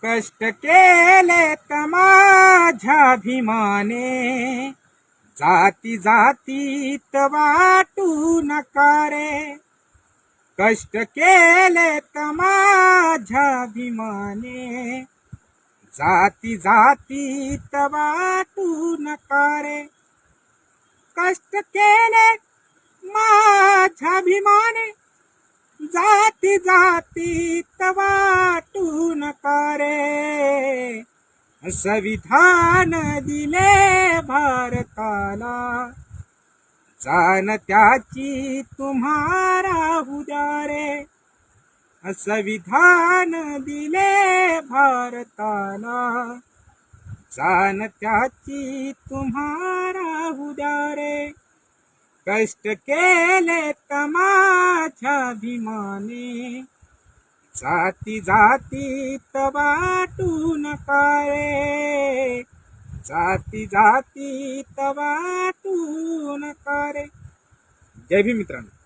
कष्ट केले माझ्याभिमाने, जाती जातीत वाटू नका रे. कष्ट केले माझ्याभिमाने, जाती जातीत वाटू नका रे. कष्ट केले माझ्याभिमाने, जाती जातीत वाटू नका रे. संविधान दिले भारताला, जाण त्याची तुम्हारा उद्या रे. संविधान दिले भारताला, जाण त्याची तुम्हारा उद्या रे. कष्ट केले माझ्याभिमाने, जाती जातीत वाटू नका रे. जाती जातीत वाटू नका रे. जय भीम मित्रांनो.